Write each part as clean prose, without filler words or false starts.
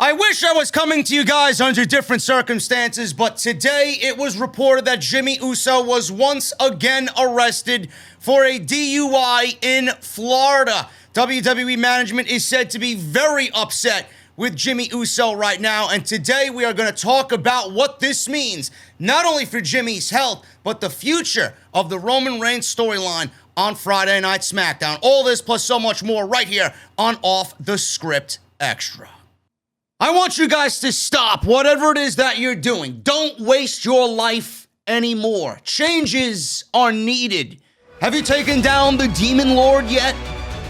I wish I was coming to you guys under different circumstances, but today it was reported that Jimmy Uso was once again arrested for a DUI in Florida. WWE management is said to be very upset with Jimmy Uso right now, and today we are going to talk about what this means, not only for Jimmy's health, but the future of the Roman Reigns storyline on Friday Night SmackDown. All this plus so much more right here on Off the Script Extra. I want you guys to stop whatever it is that you're doing. Don't waste your life anymore. Changes are needed. Have you taken down the Demon Lord yet?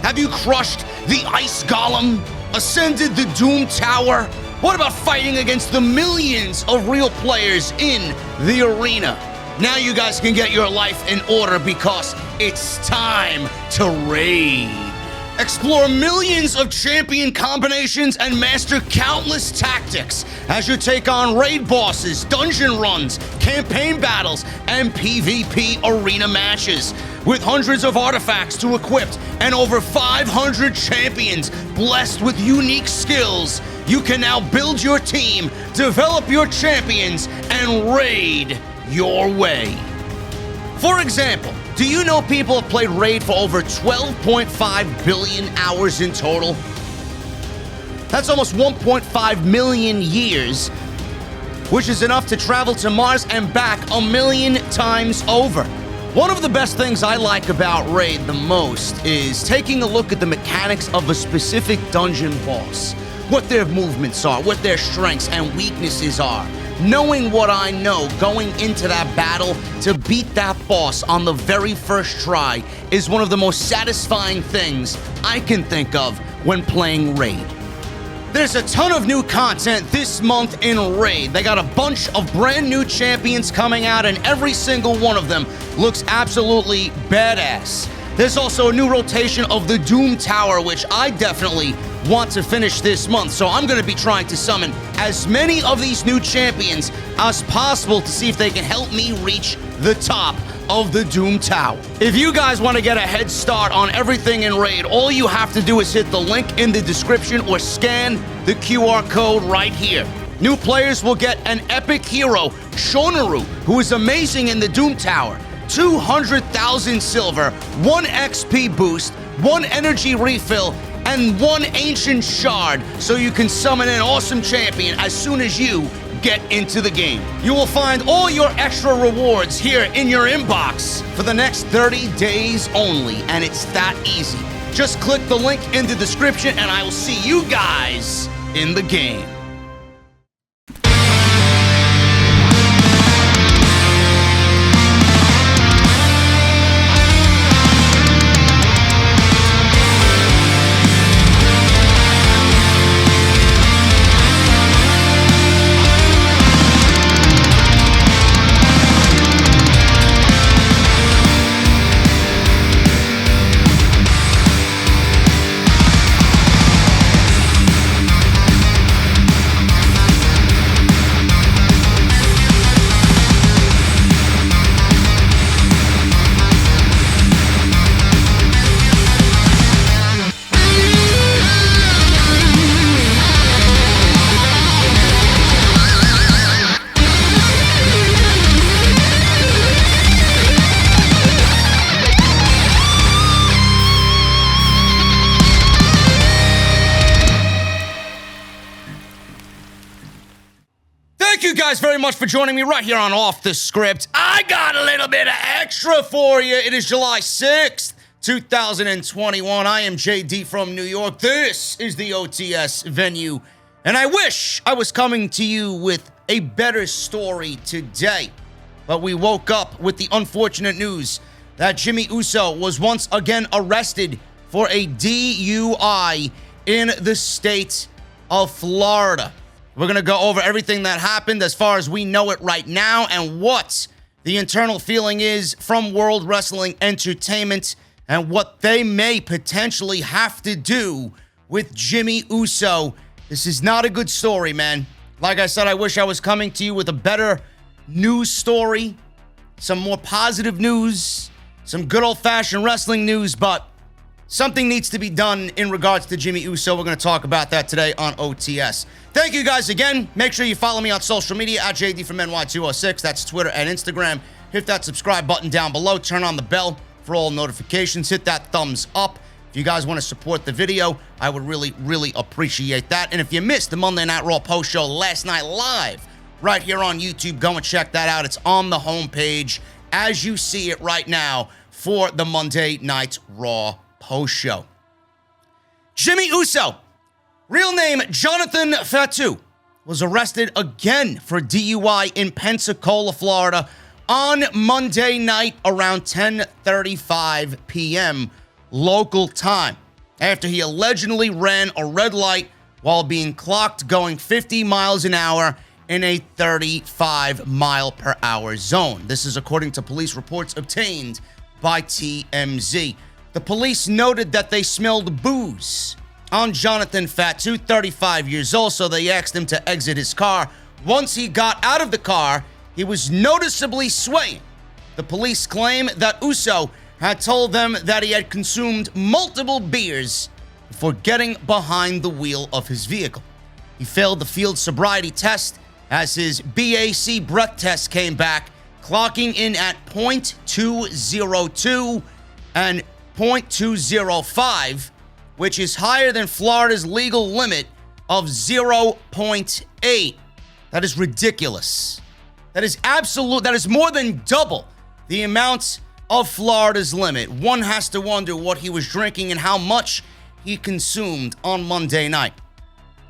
Have you crushed the Ice Golem? Ascended the Doom Tower? What about fighting against the millions of real players in the arena? Now you guys can get your life in order because it's time to raid. Explore millions of champion combinations and master countless tactics as you take on raid bosses, dungeon runs, campaign battles, and PvP arena matches. With hundreds of artifacts to equip and over 500 champions blessed with unique skills, you can now build your team, develop your champions, and raid your way. For example, do you know people have played Raid for over 12.5 billion hours in total? That's almost 1.5 million years, which is enough to travel to Mars and back 1 million times over. One of the best things I like about Raid the most is taking a look at the mechanics of a specific dungeon boss, what their movements are, what their strengths and weaknesses are. Knowing what I know going into that battle to beat that boss on the very first try is one of the most satisfying things I can think of when playing Raid. There's a ton of new content this month in Raid. They got a bunch of brand new champions coming out, and every single one of them looks absolutely badass. There's also a new rotation of the Doom Tower, which I definitely want to finish this month, so I'm going to be trying to summon as many of these new champions as possible to see if they can help me reach the top of the Doom Tower. If you guys want to get a head start on everything in Raid, all you have to do is hit the link in the description or scan the QR code right here. New players will get an epic hero, Shonaru, who is amazing in the Doom Tower. 200,000 silver, 1 XP boost, 1 energy refill, and 1 ancient shard, so you can summon an awesome champion as soon as you get into the game. You will find all your extra rewards here in your inbox for the next 30 days only, and it's that easy. Just click the link in the description, and I will see you guys in the game. Thank you guys very much for joining me right here on Off the Script. I got a little bit of extra for you. It is July 6th, 2021. I am JD from New York. This is the OTS venue, and I wish I was coming to you with a better story today. But we woke up with the unfortunate news that Jimmy Uso was once again arrested for a DUI in the state of Florida. We're going to go over everything that happened as far as we know it right now and what the internal feeling is from World Wrestling Entertainment and what they may potentially have to do with Jimmy Uso. This is not a good story, man. Like I said, I wish I was coming to you with a better news story, some more positive news, some good old-fashioned wrestling news, but something needs to be done in regards to Jimmy Uso. We're going to talk about that today on OTS. Thank you guys again. Make sure you follow me on social media at JD from NY206. That's Twitter and Instagram. Hit that subscribe button down below. Turn on the bell for all notifications. Hit that thumbs up. If you guys want to support the video, I would really, really appreciate that. And if you missed the Monday Night Raw post show last night live right here on YouTube, go and check that out. It's on the homepage as you see it right now for the Monday Night Raw post show. Jimmy Uso, real name Jonathan Fatu, was arrested again for DUI in Pensacola, Florida on Monday night around 10:35 p.m. local time after he allegedly ran a red light while being clocked going 50 miles an hour in a 35 mile per hour zone. This is according to police reports obtained by TMZ. The police noted that they smelled booze on Jonathan Fatu, 35 years old, so they asked him to exit his car. Once he got out of the car, he was noticeably swaying. The police claim that Uso had told them that he had consumed multiple beers before getting behind the wheel of his vehicle. He failed the field sobriety test as his BAC breath test came back, clocking in at .202 and .205, which is higher than Florida's legal limit of 0.8. That is ridiculous. That is absolute. That is more than double the amount of Florida's limit. One has to wonder what he was drinking and how much he consumed on Monday night.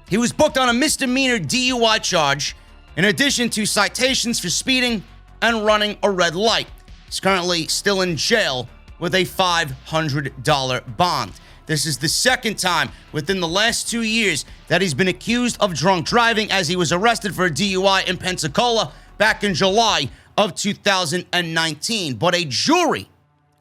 He was booked on a misdemeanor DUI charge, in addition to citations for speeding and running a red light. He's currently still in jail with a $500 bond. This is the second time within the last 2 years that he's been accused of drunk driving, as he was arrested for a DUI in Pensacola back in July of 2019. But a jury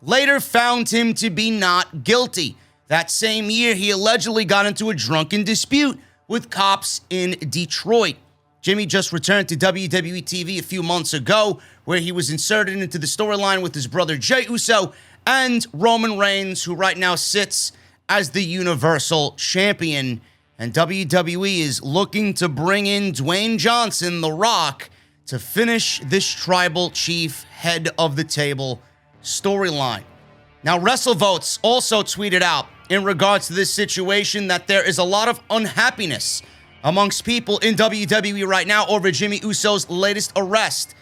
later found him to be not guilty. That same year, he allegedly got into a drunken dispute with cops in Detroit. Jimmy just returned to WWE TV a few months ago, where he was inserted into the storyline with his brother Jey Uso and Roman Reigns, who right now sits as the Universal Champion. And WWE is looking to bring in Dwayne Johnson, The Rock, to finish this tribal chief head of the table storyline. Now, WrestleVotes also tweeted out in regards to this situation that there is a lot of unhappiness amongst people in WWE right now over Jimmy Uso's latest arrest.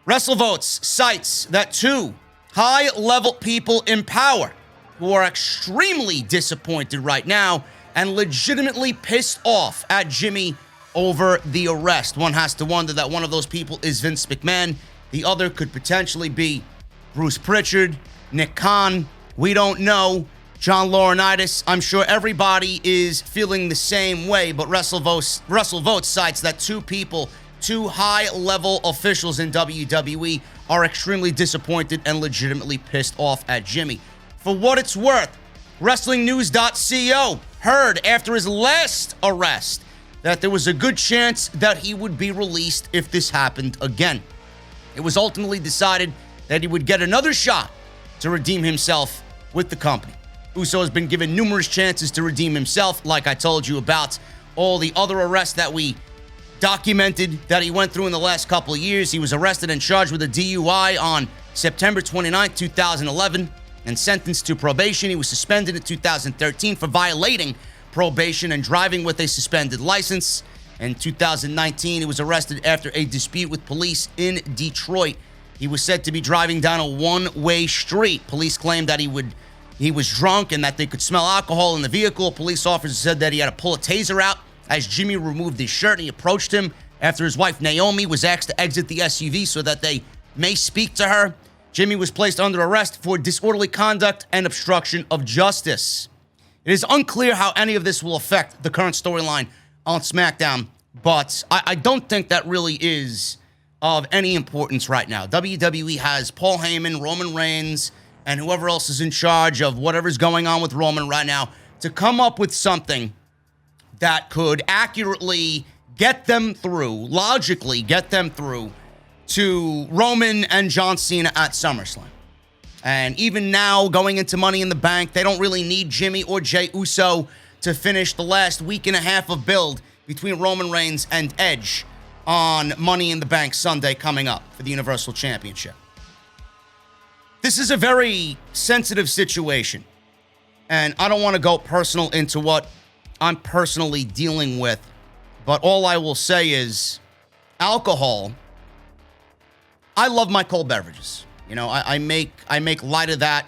WrestleVotes cites that two high-level people in power who are extremely disappointed right now and legitimately pissed off at Jimmy over the arrest. One has to wonder that one of those people is Vince McMahon. The other could potentially be Bruce Pritchard, Nick Khan. We don't know. John Laurinaitis. I'm sure everybody is feeling the same way, but WrestleVotes cites that two people, two high-level officials in WWE, are extremely disappointed and legitimately pissed off at Jimmy. For what it's worth, WrestlingNews.co heard after his last arrest that there was a good chance that he would be released if this happened again. It was ultimately decided that he would get another shot to redeem himself with the company. Uso has been given numerous chances to redeem himself, like I told you about all the other arrests that we documented that he went through in the last couple of years. He was arrested and charged with a DUI on September 29, 2011, and sentenced to probation. He was suspended in 2013 for violating probation and driving with a suspended license. In 2019, he was arrested after a dispute with police in Detroit. He was said to be driving down a one-way street. Police claimed that he was drunk and that they could smell alcohol in the vehicle. Police officers said that he had to pull a taser out as Jimmy removed his shirt, and he approached him after his wife Naomi was asked to exit the SUV so that they may speak to her. Jimmy was placed under arrest for disorderly conduct and obstruction of justice. It is unclear how any of this will affect the current storyline on SmackDown, but I don't think that really is of any importance right now. WWE has Paul Heyman, Roman Reigns, and whoever else is in charge of whatever's going on with Roman right now to come up with something that could accurately get them through, logically get them through to Roman and John Cena at SummerSlam. And even now, going into Money in the Bank, they don't really need Jimmy or Jey Uso to finish the last week and a half of build between Roman Reigns and Edge on Money in the Bank Sunday coming up for the Universal Championship. This is a very sensitive situation, and I don't want to go personal into what I'm personally dealing with, but all I will say is alcohol. I love my cold beverages. You know, I make light of that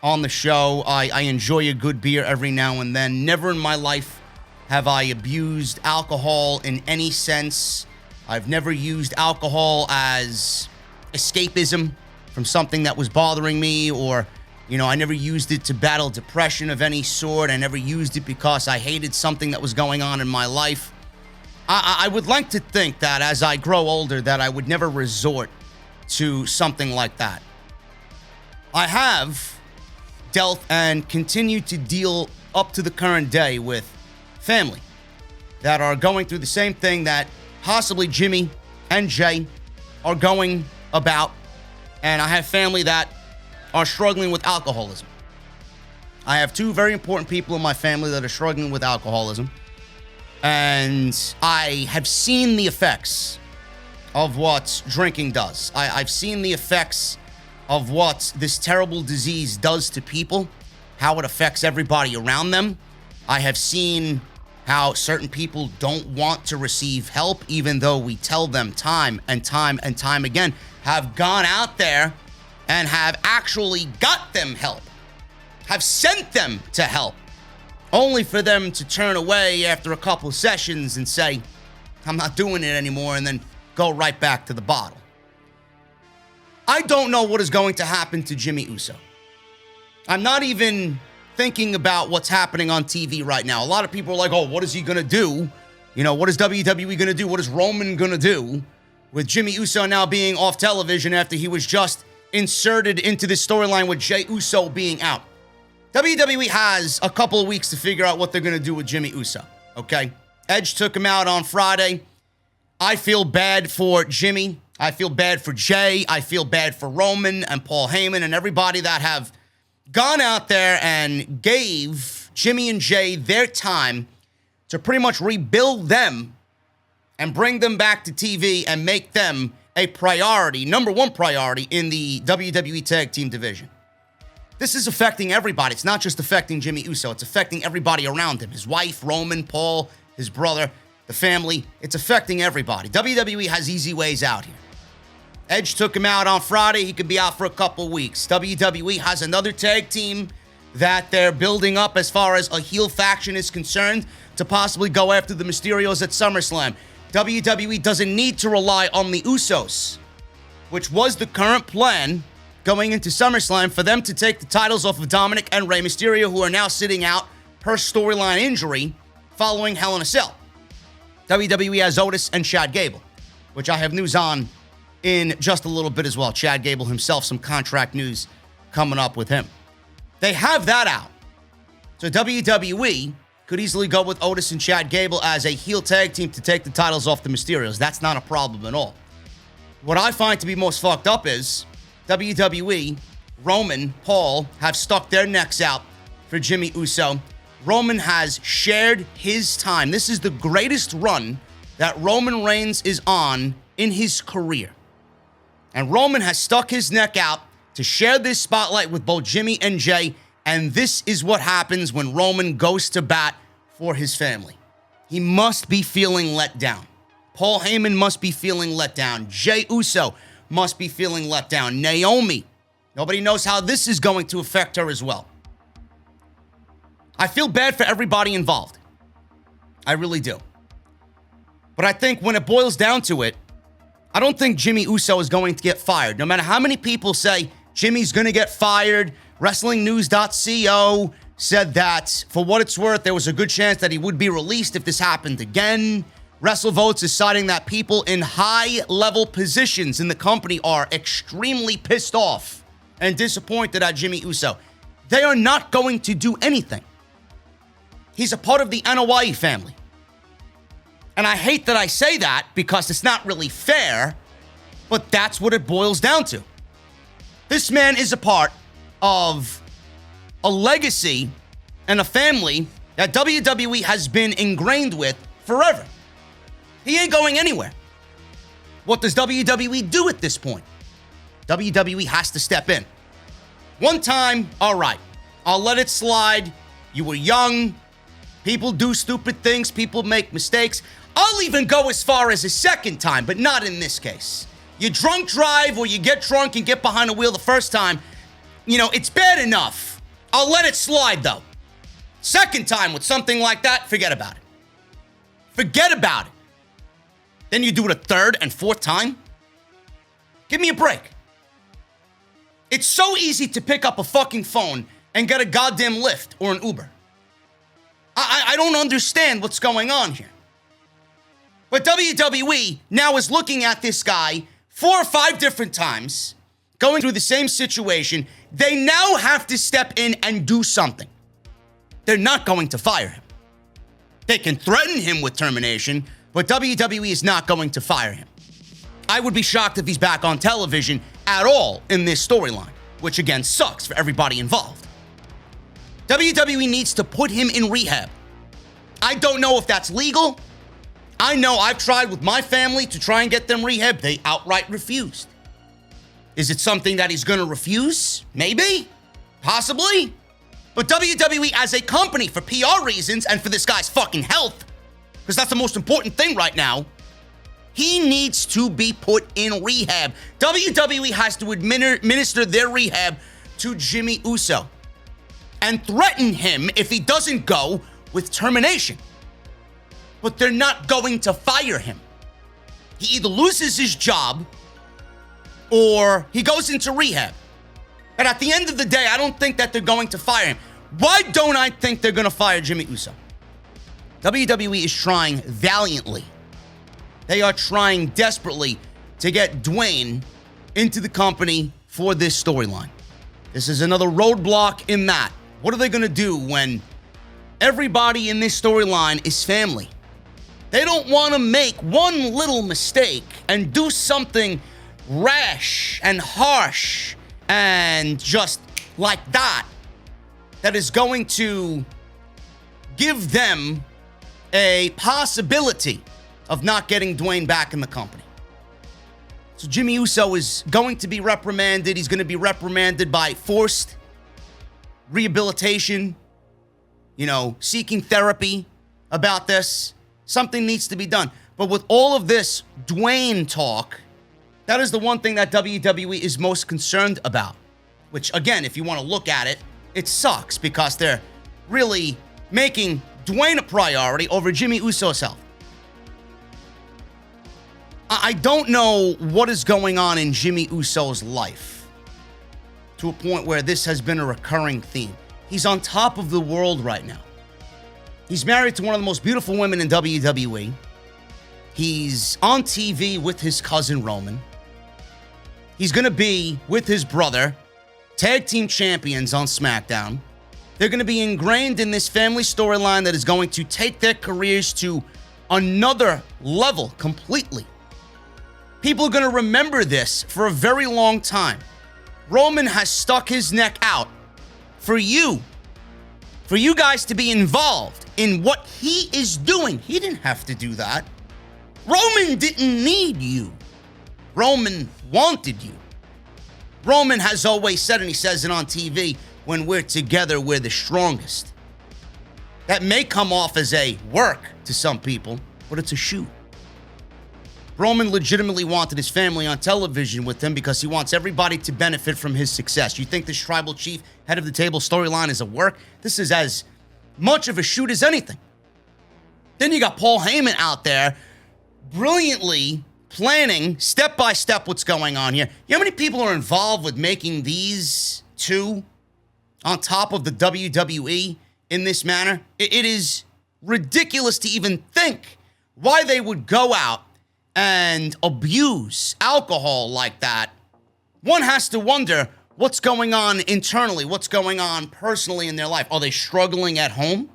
on the show. I enjoy a good beer every now and then. Never in my life have I abused alcohol in any sense. I've never used alcohol as escapism from something that was bothering me, or, you know, I never used it to battle depression of any sort. I never used it because I hated something that was going on in my life. I would like to think that as I grow older that I would never resort to something like that. I have dealt and continue to deal up to the current day with family that are going through the same thing that possibly Jimmy and Jey are going about. And I have family that are struggling with alcoholism. I have two very important people in my family that are struggling with alcoholism. And I have seen the effects of what drinking does. I've seen the effects of what this terrible disease does to people, how it affects everybody around them. I have seen how certain people don't want to receive help, even though we tell them time and time and time again, have gone out there and have actually got them help, have sent them to help, only for them to turn away after a couple sessions and say, I'm not doing it anymore, and then go right back to the bottle. I don't know what is going to happen to Jimmy Uso. I'm not even thinking about what's happening on TV right now. A lot of people are like, oh, what is he going to do? You know, what is WWE going to do? What is Roman going to do? With Jimmy Uso now being off television after he was just inserted into this storyline with Jey Uso being out. WWE has a couple of weeks to figure out what they're going to do with Jimmy Uso, okay? Edge took him out on Friday. I feel bad for Jimmy. I feel bad for Jey. I feel bad for Roman and Paul Heyman and everybody that have gone out there and gave Jimmy and Jey their time to pretty much rebuild them and bring them back to TV and make them a priority, number one priority in the WWE Tag Team division. This is affecting everybody. It's not just affecting Jimmy Uso. It's affecting everybody around him. His wife, Roman, Paul, his brother, the family. It's affecting everybody. WWE has easy ways out here. Edge took him out on Friday. He could be out for a couple weeks. WWE has another tag team that they're building up as far as a heel faction is concerned to possibly go after the Mysterios at SummerSlam. WWE doesn't need to rely on the Usos, which was the current plan going into SummerSlam, for them to take the titles off of Dominic and Rey Mysterio, who are now sitting out per storyline injury following Hell in a Cell. WWE has Otis and Chad Gable, which I have news on in just a little bit as well. Chad Gable himself, some contract news coming up with him. They have that out. So WWE could easily go with Otis and Chad Gable as a heel tag team to take the titles off the Mysterios. That's not a problem at all. What I find to be most fucked up is WWE, Roman, Paul have stuck their necks out for Jimmy Uso. Roman has shared his time. This is the greatest run that Roman Reigns is on in his career. And Roman has stuck his neck out to share this spotlight with both Jimmy and Jey. And this is what happens when Roman goes to bat for his family. He must be feeling let down. Paul Heyman must be feeling let down. Jey Uso must be feeling let down. Naomi, nobody knows how this is going to affect her as well. I feel bad for everybody involved. I really do. But I think when it boils down to it, I don't think Jimmy Uso is going to get fired. No matter how many people say Jimmy's going to get fired, WrestlingNews.co said that, for what it's worth, there was a good chance that he would be released if this happened again. WrestleVotes is citing that people in high-level positions in the company are extremely pissed off and disappointed at Jimmy Uso. They are not going to do anything. He's a part of the NOI family. And I hate that I say that because it's not really fair, but that's what it boils down to. This man is a part of a legacy and a family that WWE has been ingrained with forever. He ain't going anywhere. What does WWE do at this point? WWE has to step in. One time, all right, I'll let it slide. You were young. People do stupid things. People make mistakes. I'll even go as far as a second time, but not in this case. You drunk drive or you get drunk and get behind the wheel the first time, it's bad enough. I'll let it slide, though. Second time with something like that, forget about it. Forget about it. Then you do it a third and fourth time? Give me a break. It's so easy to pick up a fucking phone and get a goddamn Lyft or an Uber. I don't understand what's going on here. But WWE now is looking at this guy 4 or 5 different times, going through the same situation. They now have to step in and do something. They're not going to fire him. They can threaten him with termination, but WWE is not going to fire him. I would be shocked if he's back on television at all in this storyline, which again sucks for everybody involved. WWE needs to put him in rehab. I don't know if that's legal. I know I've tried with my family to try and get them rehab. They outright refused. Is it something that he's going to refuse? Maybe. Possibly. But WWE as a company, for PR reasons and for this guy's fucking health, because that's the most important thing right now, he needs to be put in rehab. WWE has to administer their rehab to Jimmy Uso and threaten him if he doesn't go with termination. But they're not going to fire him. He either loses his job or he goes into rehab. And at the end of the day, I don't think that they're going to fire him. Why don't I think they're going to fire Jimmy Uso? WWE is trying valiantly. They are trying desperately to get Dwayne into the company for this storyline. This is another roadblock in that. What are they going to do when everybody in this storyline is family? They don't want to make one little mistake and do something rash and harsh and just like that is going to give them a possibility of not getting Dwayne back in the company. So Jimmy Uso is going to be reprimanded. He's going to be reprimanded by forced rehabilitation, seeking therapy about this. Something needs to be done. But with all of this Dwayne talk, that is the one thing that WWE is most concerned about. Which, again, if you want to look at it, it sucks because they're really making Dwayne a priority over Jimmy Uso's health. I don't know what is going on in Jimmy Uso's life to a point where this has been a recurring theme. He's on top of the world right now. He's married to one of the most beautiful women in WWE. He's on TV with his cousin Roman. He's going to be with his brother, tag team champions on SmackDown. They're going to be ingrained in this family storyline that is going to take their careers to another level completely. People are going to remember this for a very long time. Roman has stuck his neck out for you guys to be involved in what he is doing. He didn't have to do that. Roman didn't need you. Roman wanted you. Roman has always said, and he says it on TV, when we're together, we're the strongest. That may come off as a work to some people, but it's a shoot. Roman legitimately wanted his family on television with him because he wants everybody to benefit from his success. You think this tribal chief, head of the table storyline is a work? This is as much of a shoot as anything. Then you got Paul Heyman out there brilliantly planning step by step what's going on here. You know how many people are involved with making these two on top of the WWE in this manner? It is ridiculous to even think why they would go out and abuse alcohol like that. One has to wonder what's going on internally, what's going on personally in their life. Are they struggling at home?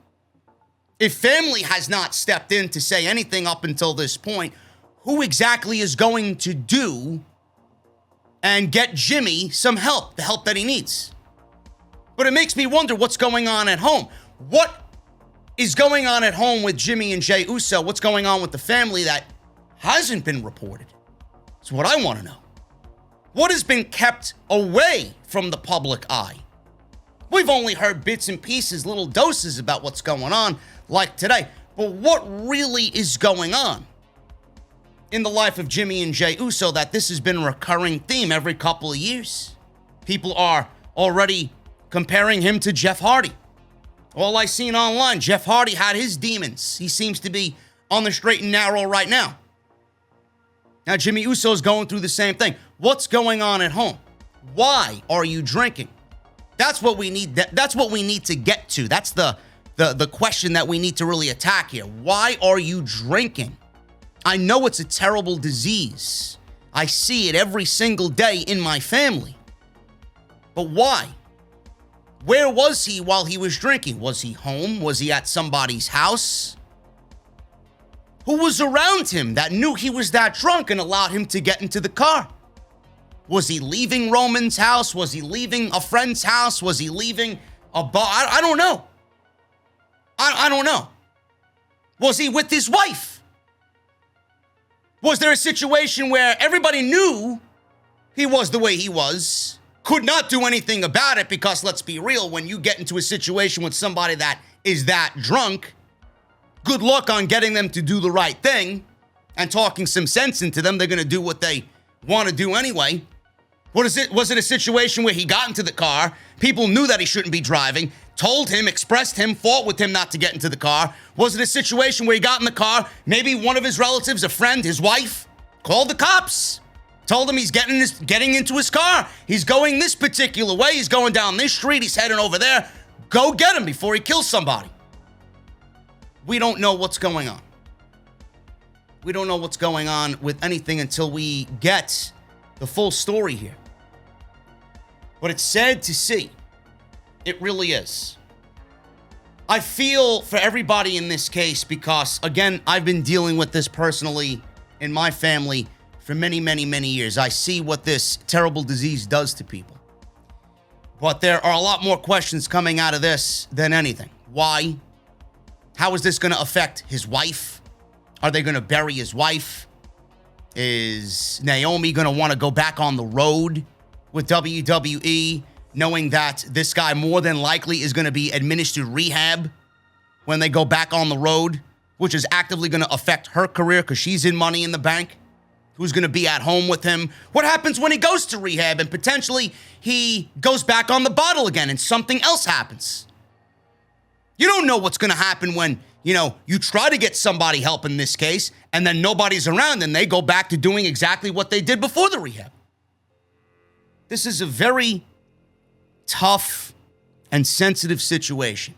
If family has not stepped in to say anything up until this point, who exactly is going to do and get Jimmy some help, the help that he needs? But it makes me wonder what's going on at home. What is going on at home with Jimmy and Jey Uso? What's going on with the family that hasn't been reported? It's what I want to know. What has been kept away from the public eye? We've only heard bits and pieces, little doses about what's going on, like today. But what really is going on in the life of Jimmy and Jey Uso that this has been a recurring theme every couple of years? People are already comparing him to Jeff Hardy. All I seen online, Jeff Hardy had his demons. He seems to be on the straight and narrow right now. Now Jimmy Uso is going through the same thing. What's going on at home? Why are you drinking? That's what we need. That's what we need to get to. That's the question that we need to really attack here. Why are you drinking? I know it's a terrible disease. I see it every single day in my family. But why? Where was he while he was drinking? Was he home? Was he at somebody's house? Who was around him that knew he was that drunk and allowed him to get into the car? Was he leaving Roman's house? Was he leaving a friend's house? Was he leaving a bar? I don't know. I don't know. Was he with his wife? Was there a situation where everybody knew he was the way he was, could not do anything about it? Because let's be real, when you get into a situation with somebody that is that drunk, good luck on getting them to do the right thing and talking some sense into them. They're going to do what they want to do anyway. What is it? Was it a situation where he got into the car, people knew that he shouldn't be driving, told him, expressed him, fought with him not to get into the car? Was it a situation where he got in the car, maybe one of his relatives, a friend, his wife, called the cops, told him he's getting into his car, he's going this particular way, he's going down this street, he's heading over there, go get him before he kills somebody? We don't know what's going on. We don't know what's going on with anything until we get the full story here. But it's sad to see. It really is. I feel for everybody in this case because, again, I've been dealing with this personally in my family for many, many, many years. I see what this terrible disease does to people. But there are a lot more questions coming out of this than anything. Why? How is this going to affect his wife? Are they going to bury his wife? Is Naomi going to want to go back on the road with WWE, knowing that this guy more than likely is going to be administered rehab when they go back on the road, which is actively going to affect her career because she's in Money in the Bank? Who's going to be at home with him? What happens when he goes to rehab and potentially he goes back on the bottle again and something else happens? You don't know what's going to happen when, you try to get somebody help in this case and then nobody's around and they go back to doing exactly what they did before the rehab. This is a very tough and sensitive situation.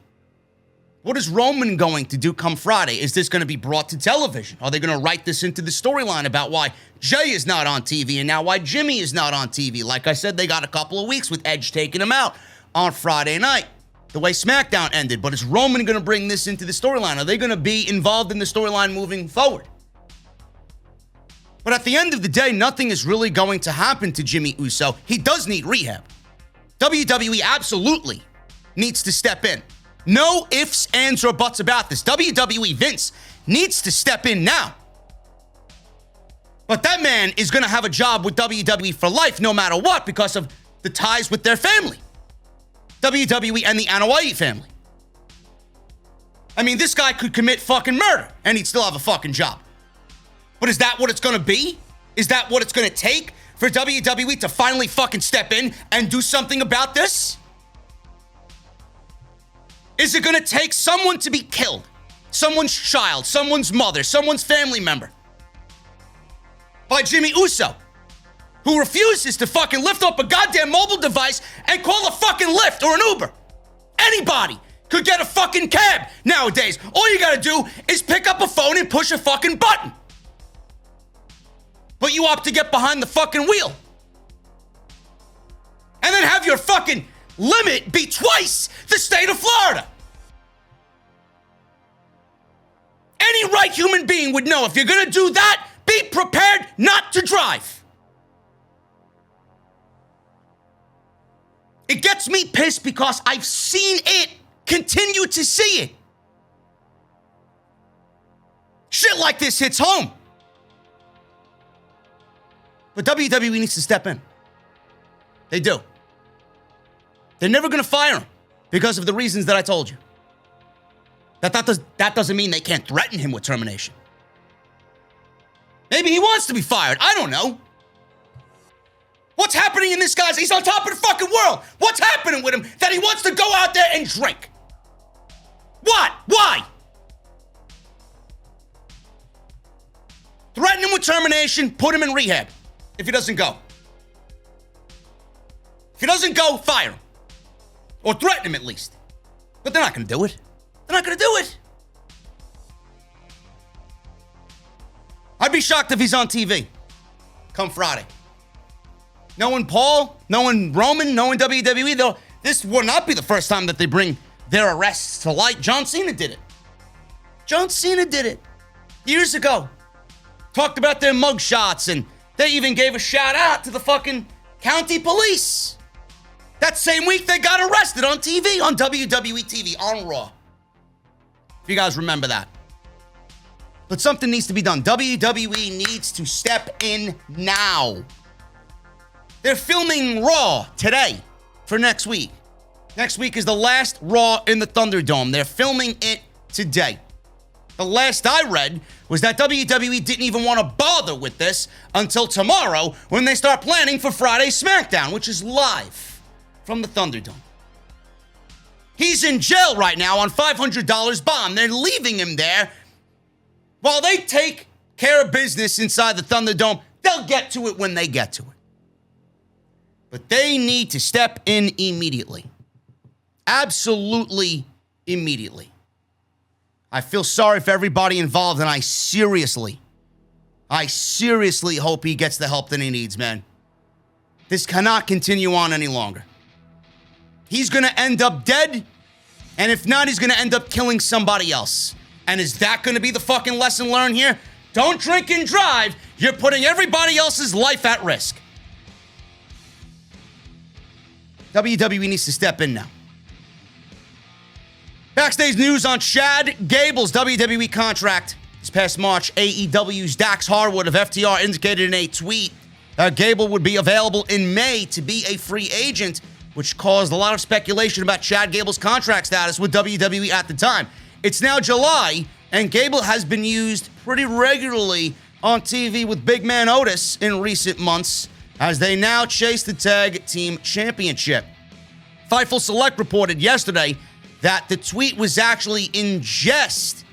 What is Roman going to do come Friday? Is this going to be brought to television? Are they going to write this into the storyline about why Jey is not on TV and now why Jimmy is not on TV? Like I said, they got a couple of weeks with Edge taking him out on Friday night, the way SmackDown ended. But is Roman going to bring this into the storyline? Are they going to be involved in the storyline moving forward? But at the end of the day, nothing is really going to happen to Jimmy Uso. He does need rehab. WWE absolutely needs to step in. No ifs, ands, or buts about this. WWE Vince needs to step in now. But that man is going to have a job with WWE for life no matter what because of the ties with their family. WWE and the Anoa'i family. I mean, this guy could commit fucking murder and he'd still have a fucking job. But is that what it's going to be? Is that what it's going to take for WWE to finally fucking step in and do something about this? Is it going to take someone to be killed? Someone's child, someone's mother, someone's family member by Jimmy Uso, who refuses to fucking lift up a goddamn mobile device and call a fucking Lyft or an Uber? Anybody could get a fucking cab nowadays. All you gotta do is pick up a phone and push a fucking button. But you opt to get behind the fucking wheel. And then have your fucking limit be twice the state of Florida. Any right human being would know if you're gonna do that, be prepared not to drive. It gets me pissed because I've seen it, continue to see it. Shit like this hits home. But WWE needs to step in. They do. They're never going to fire him because of the reasons that I told you. That doesn't mean they can't threaten him with termination. Maybe he wants to be fired. I don't know. What's happening in this guy's? He's on top of the fucking world. What's happening with him that he wants to go out there and drink? What? Why? Threaten him with termination, put him in rehab if he doesn't go. If he doesn't go, fire him. Or threaten him at least. But they're not going to do it. They're not going to do it. I'd be shocked if he's on TV come Friday. Knowing Paul, knowing Roman, knowing WWE, though, this will not be the first time that they bring their arrests to light. John Cena did it. John Cena did it years ago. Talked about their mugshots, and they even gave a shout out to the fucking county police. That same week, they got arrested on TV, on WWE TV, on Raw. If you guys remember that. But something needs to be done. WWE needs to step in now. They're filming Raw today for next week. Next week is the last Raw in the Thunderdome. They're filming it today. The last I read was that WWE didn't even want to bother with this until tomorrow when they start planning for Friday's SmackDown, which is live from the Thunderdome. He's in jail right now on $500 bond. They're leaving him there while they take care of business inside the Thunderdome. They'll get to it when they get to it. But they need to step in immediately. Absolutely immediately. I feel sorry for everybody involved, and I seriously hope he gets the help that he needs, man. This cannot continue on any longer. He's going to end up dead, and if not, he's going to end up killing somebody else. And is that going to be the fucking lesson learned here? Don't drink and drive. You're putting everybody else's life at risk. WWE needs to step in now. Backstage news on Chad Gables' WWE contract. This past March, AEW's Dax Harwood of FTR indicated in a tweet that Gable would be available in May to be a free agent, which caused a lot of speculation about Chad Gable's contract status with WWE at the time. It's now July, and Gable has been used pretty regularly on TV with Big Man Otis in recent months as they now chase the Tag Team Championship. Fightful Select reported yesterday that the tweet was actually in jest,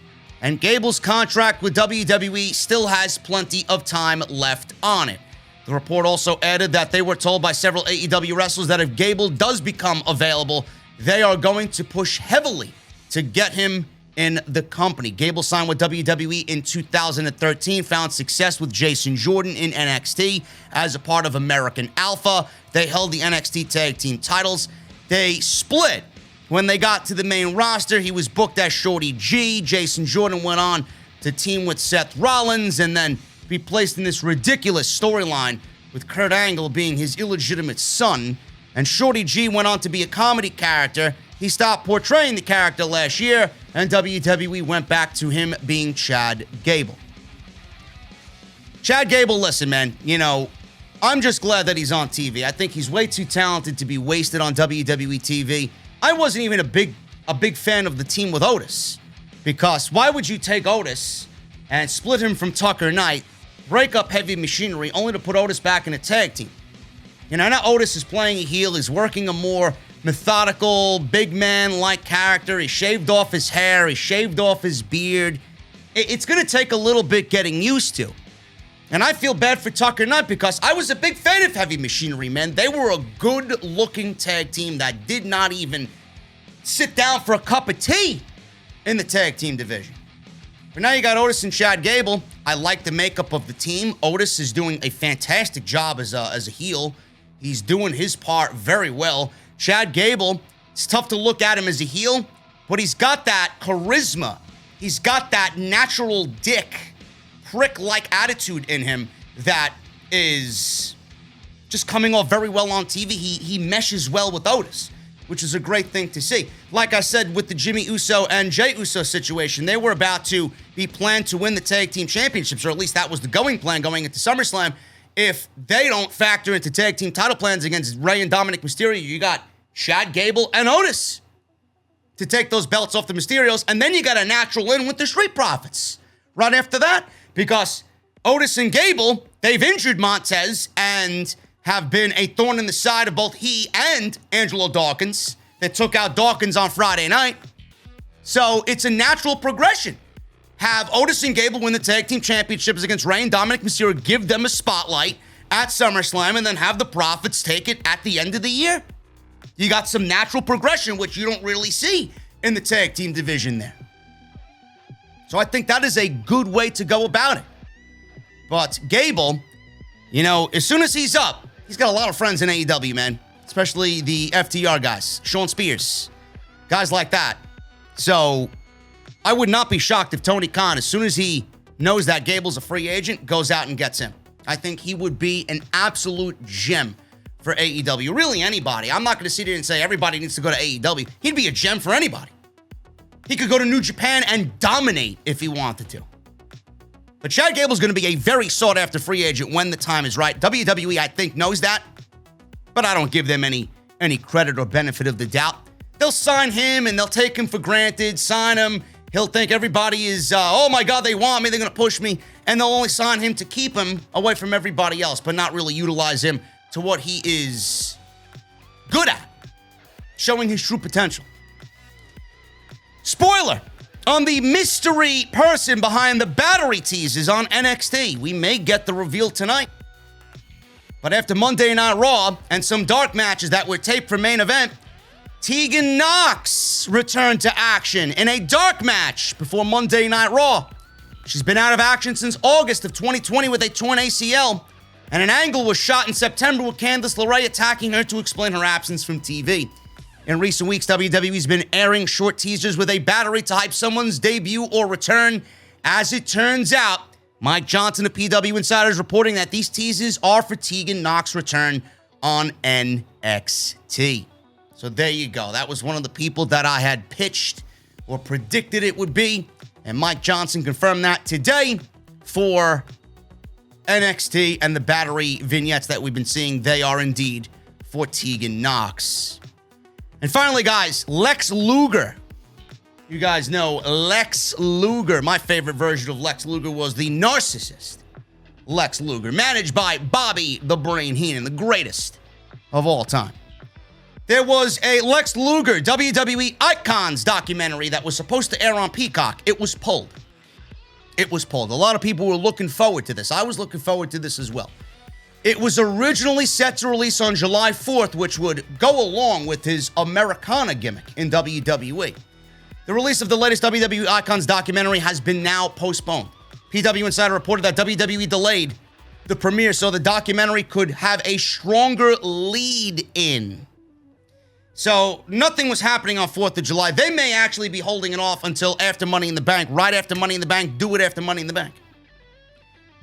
and Gable's contract with WWE still has plenty of time left on it. The report also added that they were told by several AEW wrestlers that if Gable does become available, they are going to push heavily to get him in the company. Gable signed with WWE in 2013, found success with Jason Jordan in NXT as a part of American Alpha. They held the NXT Tag Team titles. They split. When they got to the main roster, he was booked as Shorty G. Jason Jordan went on to team with Seth Rollins and then be placed in this ridiculous storyline with Kurt Angle being his illegitimate son. And Shorty G went on to be a comedy character. He stopped portraying the character last year, and WWE went back to him being Chad Gable. Chad Gable, listen, man, you know, I'm just glad that he's on TV. I think he's way too talented to be wasted on WWE TV. I wasn't even a big fan of the team with Otis, because why would you take Otis and split him from Tucker Knight, break up Heavy Machinery, only to put Otis back in a tag team? You know, now Otis is playing a heel. He's working a more methodical, big man-like character. He shaved off his hair. He shaved off his beard. It's going to take a little bit getting used to. And I feel bad for Tucker Knight because I was a big fan of Heavy Machinery, man. They were a good-looking tag team that did not even sit down for a cup of tea in the tag team division. But now you got Otis and Chad Gable. I like the makeup of the team. Otis is doing a fantastic job as a heel. He's doing his part very well. Chad Gable, it's tough to look at him as a heel, but he's got that charisma. He's got that natural dick, prick-like attitude in him that is just coming off very well on TV. He meshes well with Otis, which is a great thing to see. Like I said, with the Jimmy Uso and Jey Uso situation, they were about to be planned to win the tag team championships, or at least that was the going plan going into SummerSlam. If they don't factor into tag team title plans against Rey and Dominic Mysterio, you got Chad Gable and Otis to take those belts off the Mysterios, and then you got a natural in with the Street Profits right after that, because Otis and Gable, they've injured Montez and have been a thorn in the side of both he and Angelo Dawkins that took out Dawkins on Friday night. So it's a natural progression. Have Otis and Gable win the tag team championships against Rey and Dominic Mysterio, give them a spotlight at SummerSlam, and then have the Profits take it at the end of the year. You got some natural progression, which you don't really see in the tag team division there. So I think that is a good way to go about it. But Gable, as soon as he's up, he's got a lot of friends in AEW, man. Especially the FTR guys, Sean Spears, guys like that. So I would not be shocked if Tony Khan, as soon as he knows that Gable's a free agent, goes out and gets him. I think he would be an absolute gem for AEW. Really, anybody. I'm not going to sit here and say everybody needs to go to AEW. He'd be a gem for anybody. He could go to New Japan and dominate if he wanted to. But Chad Gable's going to be a very sought-after free agent when the time is right. WWE, I think, knows that, but I don't give them any credit or benefit of the doubt. They'll sign him, and they'll take him for granted, sign him. He'll think everybody is, oh my God, they want me, they're going to push me, and they'll only sign him to keep him away from everybody else, but not really utilize him to what he is good at, showing his true potential. Spoiler on the mystery person behind the battery teases on NXT. We may get the reveal tonight. But after Monday Night Raw and some dark matches that were taped for main event, Tegan Knox returned to action in a dark match before Monday Night Raw. She's been out of action since August of 2020 with a torn ACL, and an angle was shot in September with Candice LeRae attacking her to explain her absence from TV. In recent weeks, WWE's been airing short teasers with a battery to hype someone's debut or return. As it turns out, Mike Johnson of PW Insider is reporting that these teasers are for Tegan Knox's return on NXT. So there you go. That was one of the people that I had pitched or predicted it would be, and Mike Johnson confirmed that today for NXT, and the battery vignettes that we've been seeing, they are indeed for Tegan Knox. And finally, guys, Lex Luger. You guys know Lex Luger. My favorite version of Lex Luger was the narcissist Lex Luger, managed by Bobby the Brain Heenan, the greatest of all time. There was a Lex Luger WWE Icons documentary that was supposed to air on Peacock. It was pulled. A lot of people were looking forward to this. I was looking forward to this as well. It was originally set to release on July 4th, which would go along with his Americana gimmick in WWE. The release of the latest WWE Icons documentary has been now postponed. PW Insider reported that WWE delayed the premiere so the documentary could have a stronger lead in. So nothing was happening on 4th of July. They may actually be holding it off until after Money in the Bank, right after Money in the Bank, do it after Money in the Bank.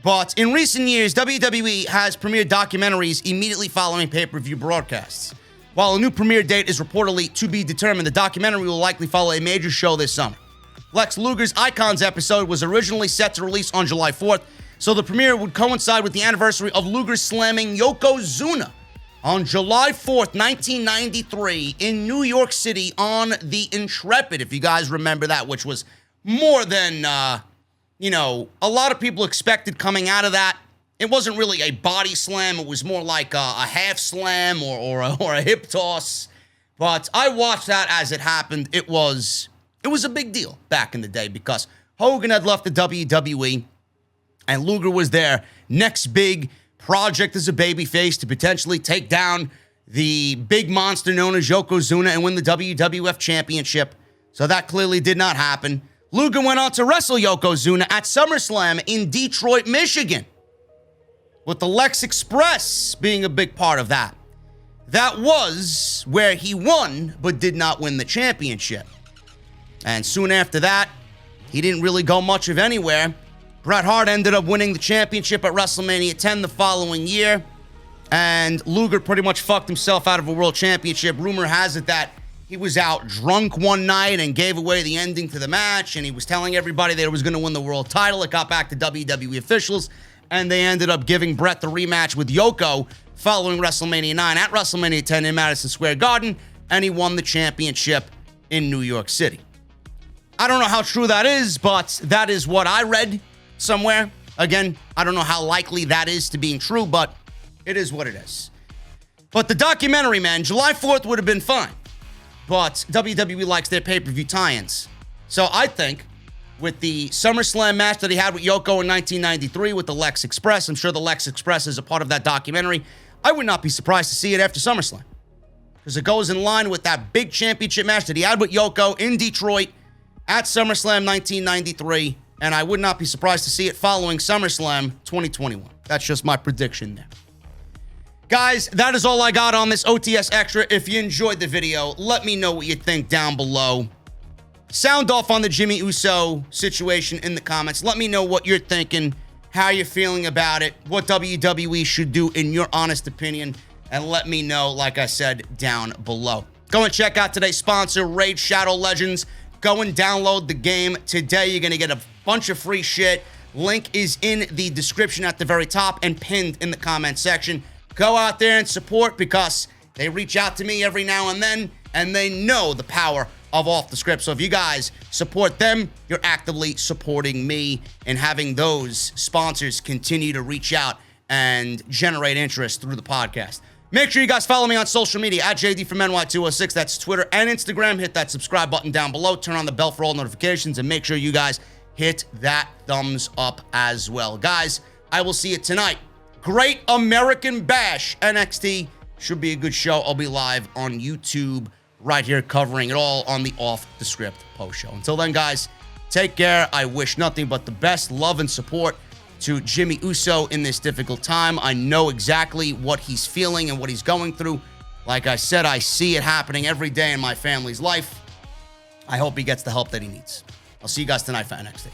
But in recent years, WWE has premiered documentaries immediately following pay-per-view broadcasts. While a new premiere date is reportedly to be determined, the documentary will likely follow a major show this summer. Lex Luger's Icons episode was originally set to release on July 4th, so the premiere would coincide with the anniversary of Luger slamming Yokozuna on July 4th, 1993 in New York City on the Intrepid, if you guys remember that, which was more than, a lot of people expected coming out of that. It wasn't really a body slam. It was more like a half slam or a hip toss. But I watched that as it happened. It was a big deal back in the day because Hogan had left the WWE and Luger was their next big project as a babyface to potentially take down the big monster known as Yokozuna and win the WWF Championship. So that clearly did not happen. Luger went on to wrestle Yokozuna at SummerSlam in Detroit, Michigan, with the Lex Express being a big part of that. That was where he won, but did not win the championship. And soon after that, he didn't really go much of anywhere. Bret Hart ended up winning the championship at WrestleMania 10 the following year. And Luger pretty much fucked himself out of a world championship. Rumor has it that he was out drunk one night and gave away the ending to the match, and he was telling everybody that he was going to win the world title. It got back to WWE officials, and they ended up giving Brett the rematch with Yoko following WrestleMania 9 at WrestleMania 10 in Madison Square Garden, and he won the championship in New York City. I don't know how true that is, but that is what I read somewhere. Again, I don't know how likely that is to being true, but it is what it is. But the documentary, man, July 4th would have been fine. But WWE likes their pay-per-view tie-ins. So I think with the SummerSlam match that he had with Yoko in 1993 with the Lex Express, I'm sure the Lex Express is a part of that documentary, I would not be surprised to see it after SummerSlam. Because it goes in line with that big championship match that he had with Yoko in Detroit at SummerSlam 1993. And I would not be surprised to see it following SummerSlam 2021. That's just my prediction there. Guys, that is all I got on this OTS Extra. If you enjoyed the video, let me know what you think down below. Sound off on the Jimmy Uso situation in the comments. Let me know what you're thinking, how you're feeling about it, what WWE should do in your honest opinion, and let me know, like I said, down below. Go and check out today's sponsor, Raid Shadow Legends. Go and download the game today. You're going to get a bunch of free shit. Link is in the description at the very top and pinned in the comment section. Go out there and support because they reach out to me every now and then, and they know the power of Off the Script. So if you guys support them, you're actively supporting me and having those sponsors continue to reach out and generate interest through the podcast. Make sure you guys follow me on social media at JD from NY206. That's Twitter and Instagram. Hit that subscribe button down below. Turn on the bell for all notifications, and make sure you guys hit that thumbs up as well. Guys, I will see you tonight. Great American Bash NXT. Should be a good show. I'll be live on YouTube right here covering it all on the Off the Script post show. Until then, guys, take care. I wish nothing but the best love and support to Jimmy Uso in this difficult time. I know exactly what he's feeling and what he's going through. Like I said, I see it happening every day in my family's life. I hope he gets the help that he needs. I'll see you guys tonight for NXT.